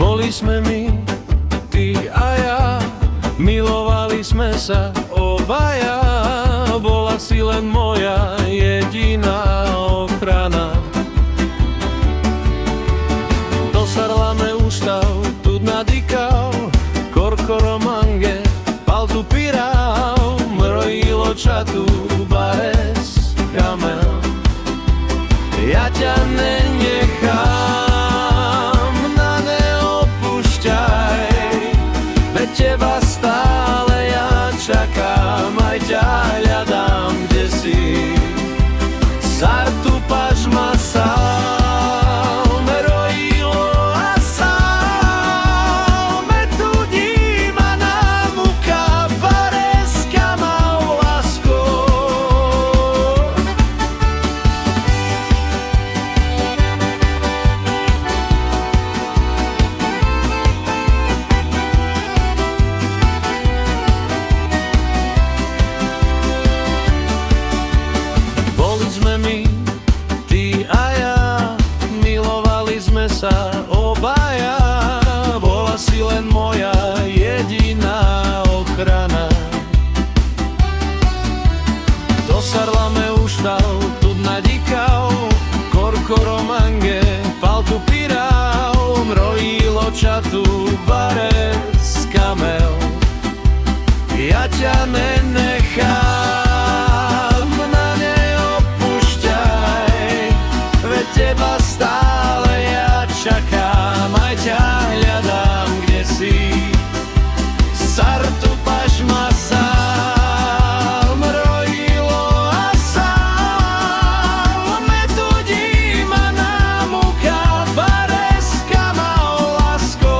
Boli sme my, ty a ja, milovali sme sa obaja. Bola si len moja jediná ochrana. Dosarlame ústav, tu nadýkav, korkoromange, paltu pirao, mrojilo čatu, bares, kamel. Ja ťa nenechám, na neopúšťaj, veď teba stále ja čakám, aj ťa hľadám, kde si. Sartu pažma sám, rojilo a sám, metudí ma námuka, bareska mal lásko. Boli sme my, ty a ja, milovali sme sa obaja. Bola si len moja jediná ochrana. Dosarlame úštav, tu nadýkav, korkoromange, paltu pirao, mrojilo čatu, bares, kamel. Ja ťa nenechám, na neopúšťaj, veď teba stále ja čakám, aj ťa hľadám, kde si. Sartu pažma sám, rojilo a sám, metudí ma námuka, bareska mal lásko.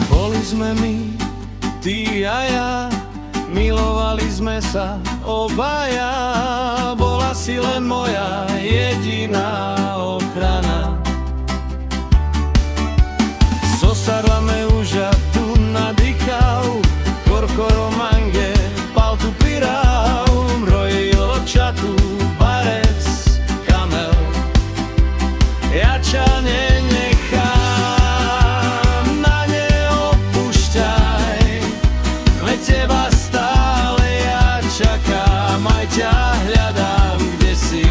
Boli sme my, ty a ja, milovali sme sa obaja. Bola si len moja jediná ochrana. Zosarlame uža, tu nadýchav, korkoromange, paltu pirao, mrojilo čatu, bares, kamel. Ja ťa nenechám, na neopúšťaj, veď teba stále ja čakám, aj ťa hľadám, kde si.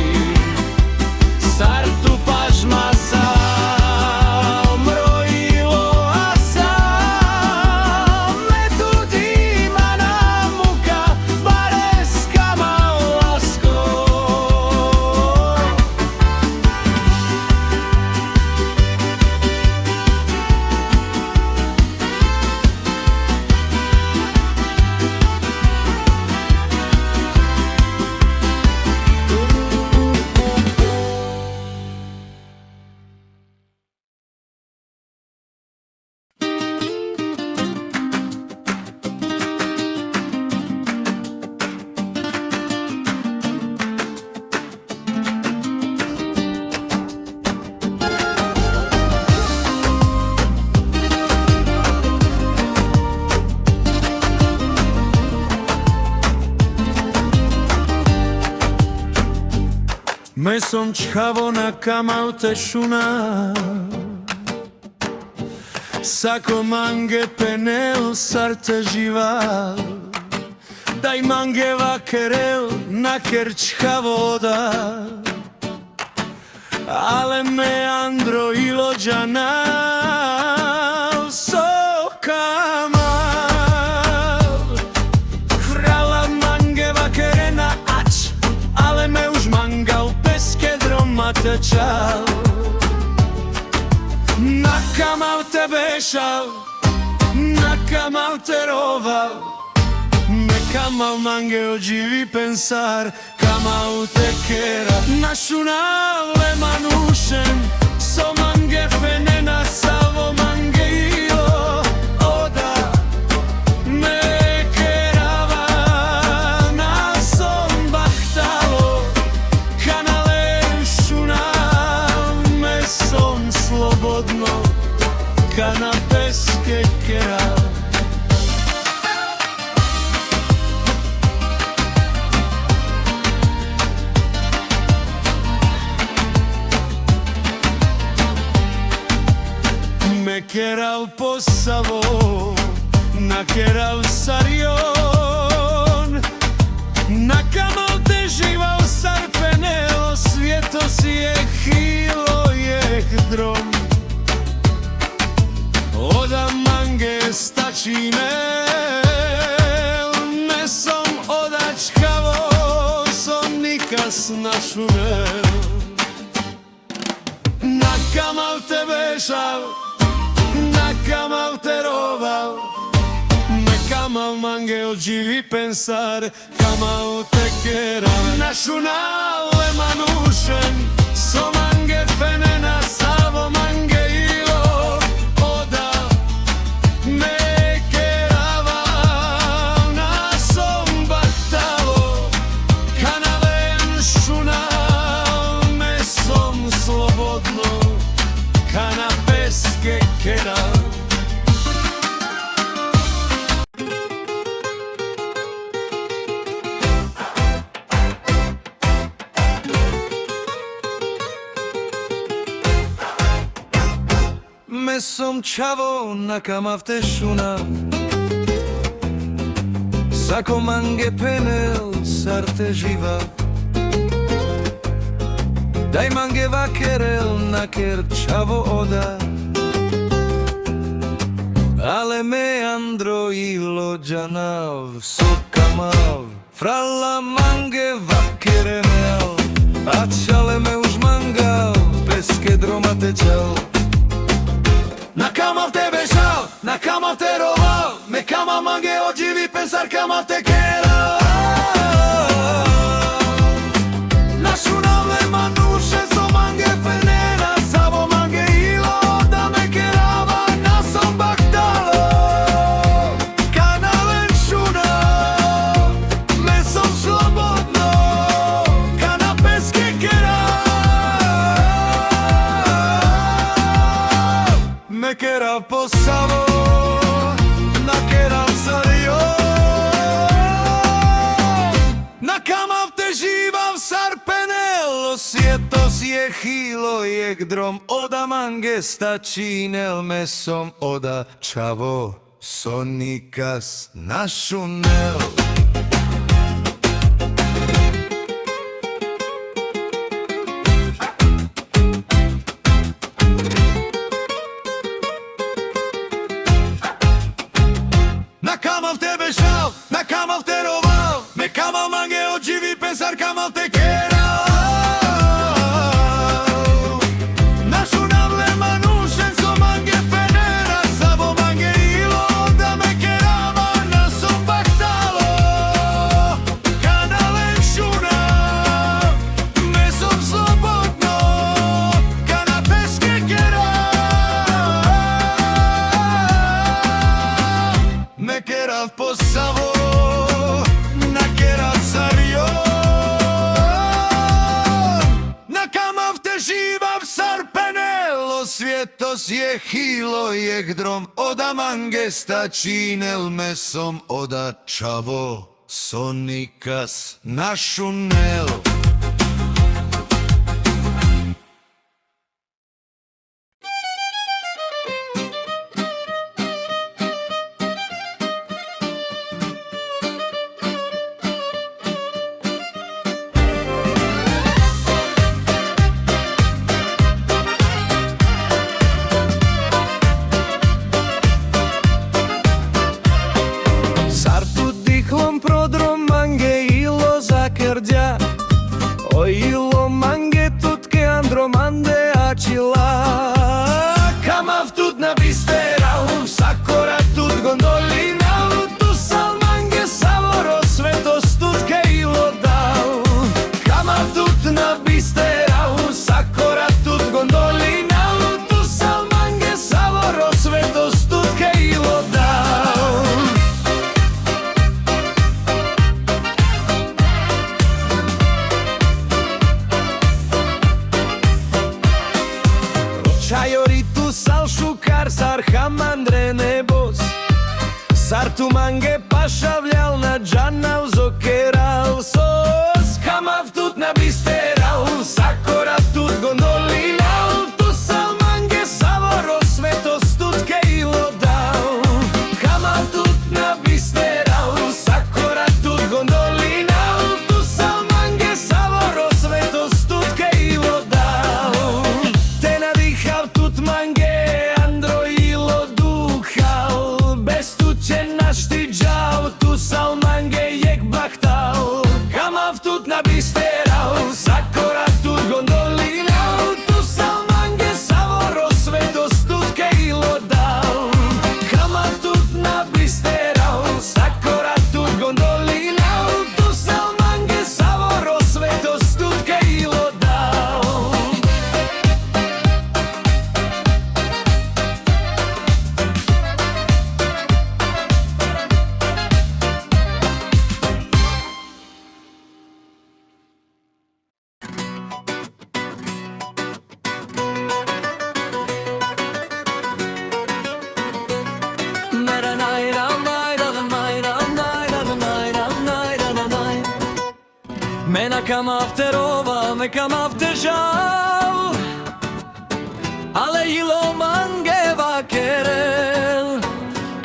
Sartu pažma sám, rojilo a sám, metudí ma námuka, bareska mal lásko. Me som čchavo na kamaute šuna, sako mange penel sarte živa, daj mange vakerel na kerčchavoda, ale me andro ilođana sokama. Frala mange vakerena ač, ale me už mangal peske dromate čal. Na kamav te bešal, na kamav te roval, me kamav mange ođivi pensar, kamav te kera. Našu nale manušen, so mange fenena, savo mange io, oda me kerava, na som bahtalo, kanale šuna, me som slobodno canapés que quieras. Me quiera po sabor, na quiera sarion, na kamal te živa sarpenelo, svietos je chýlo, je drom. Oda mange stačí mel, mesom odačkavo, som nikas našumel. Na kamal te bežal, na kamal te roval, me kamal mange odživi pensar, kamal te kera. Našu nale manušen, so mange fenena, savo mange ilo, oda me kerava, na som bahtalo, kanalen šunal, me som slobodno, canapés que queda. Me som čavo na kamavte šuna, sako mange penel sarte živa. Daj mange vakerel na ker čavo oda, ale me andro i lođanav sokamav, frala mange vakerenel, a čale me už mangal, peske droma tečal. Na kamav te bežal, na kamav te roval, me kamav mange odživi pensar, kamav te kera. Našu nale manuše so mange fenena, savo mange ilo, da me kerava, na som bahtalo, kanalen šuna, me som slobodno, canapés que kera. Me kera po sabor, na kera sario, na kamav te živa v sarpenelo, svietos je chýlo, je drom, oda mange stačínel, mesom oda čavo, sonikas našunel. Na kamav te bežal, na kamav te roval, me kamav mange odživi pensar, kamav te kera. Našu navle manušen so mange fenera, savo mange ilo, da me kerava, na som bahtalo, kanalen šuna, me som slobodno, canapés que kera. Me kera po sabor, na kera sario, na kamav te živa v sarpenelo, svietos je chýlo, je drom, oda mange stačínel, mesom oda čavo, sonikas našunel. Sartu diklom prodrom mange ilo zakrdja, tu sal šukar sar hamandre nebos Sar tu mange pašavljal na džanav zokeral sos Kamav tut na bisteral, sakora tut gondolinal Tu sal mange savoro svetos tut kejlo dal Kamav tut na bisteral, sakora tut gondolinal Tu sal mange savoro svetos tut kejlo dal Te nadihal tut mange androilo duhal Bez tu će naštiđal, tu sal mange jek bahtal Kamav tut na bisteral, sakora tut gondolinal Tu sal mange savoro svetos tut kejlo dal Kamav tut na bisteral, sakora tut gondolinal Tu sal mange savoro svetos tut kejlo dal Mena kamav terova, me kamav težav Ale ilo mange vakerel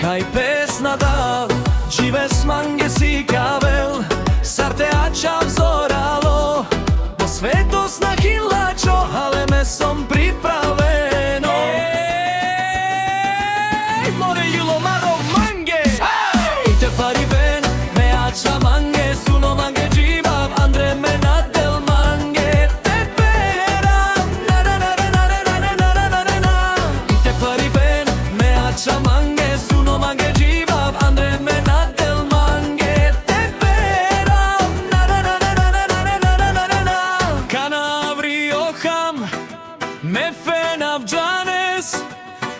Kaj pesna da, žives mange si kavel Sar te ačav zoralo Po svetos na hilačo, ale me som pripraveno More ilo maro mange Te pari ven, me ača mange Suno mange dživav, andre me nadel mange Te pera, na na na na na na na na na na na na Te pari ven, me ača mange Suno mange dživav, andre me nadel mange Te pera, na na na na na na na na na na na na Kanavri oham, me fenav džanes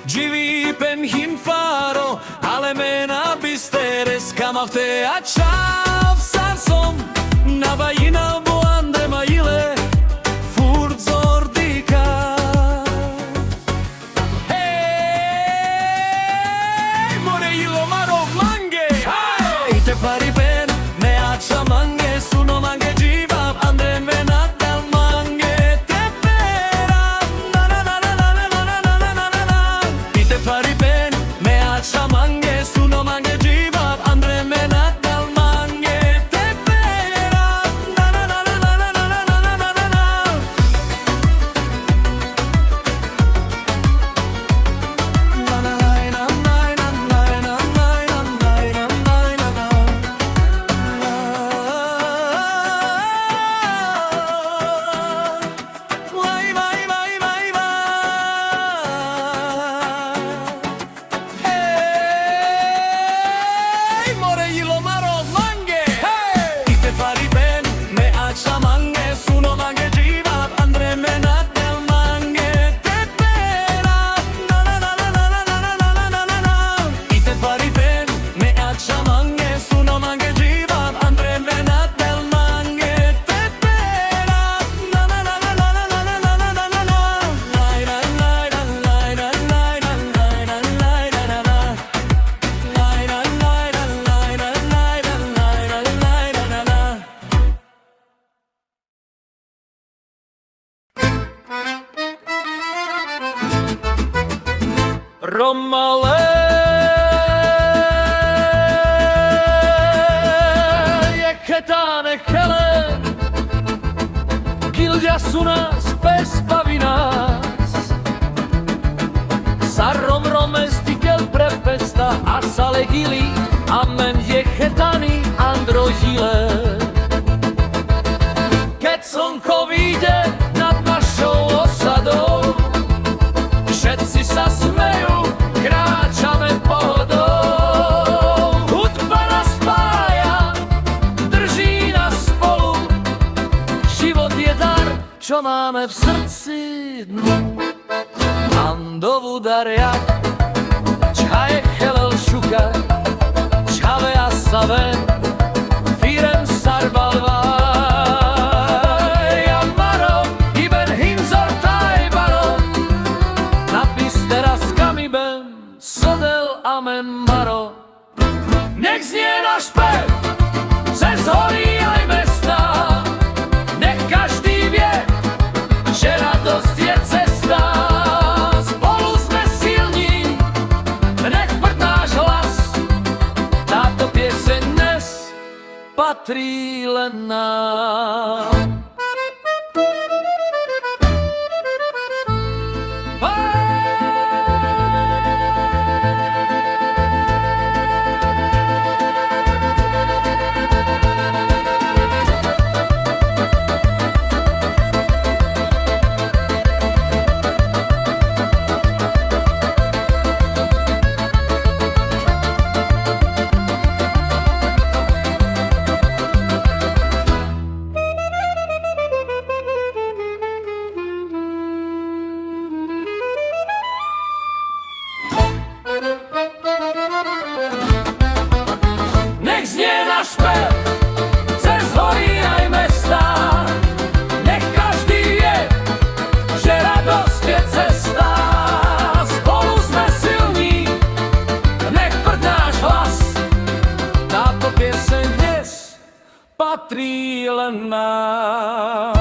Dživi pen hinfaro, ale me nabisteres Kamav te ačav sar som Na bajina bo andre majile Furt zordika Hej, more ilo maro mange Te pari ben, me ača mange Suno mange dživav, andre me nadal mange Te pera, na na na na na na na na na na na na Te pari ben, me ača mange Suno mange dživav, andre me nadal mange Te pera, na na na na na na na na na na na na Na na na na na na na na na na Vai, vai, vai, vai, vai Hej, more ilo maro mange Hej, te pari ben, me ača mange Suno mange dživav, andre me nadel mange Te pera, na na na na na na na na na na na na Te pari ben, me ača mange Suno mange dživav, andre me nadel mange Te pera, na na na na na na na na na na na na Laj, laj, laj, laj, laj, laj, laj, laj, laj, laj, laj, laj, laj. Laj, laj, laj, laj, laj, laj, laj, laj, laj, laj, laj, laj. Romale je chetane hele Gildja su nas bez pavinas Sa rom romestikel prepesta A sale gili amen je chetani androžile Keď slnko vyjde nad našou osadou Všetci sa smejú, kráčame pohodou Hudba nás spája, drží nás spolu Život je dar, čo máme v srdci dnu Andovu dar jak čaje chelel šuka Čave a save, firem sarbalva Ja maro, iben hinzor taj baro Napiste amen Maro. Nech znie náš spev cez hory aj mesta, nech každý vie, že radosť je cesta. Spolu sme silní, nech prd náš hlas, táto pieseň dnes patrí len nám. Nech znie náš spev cez hory aj mesta, nech každý vie, že radosť je cesta. Spolu sme silní, nech prd náš hlas, táto pieseň dnes patrí len nám.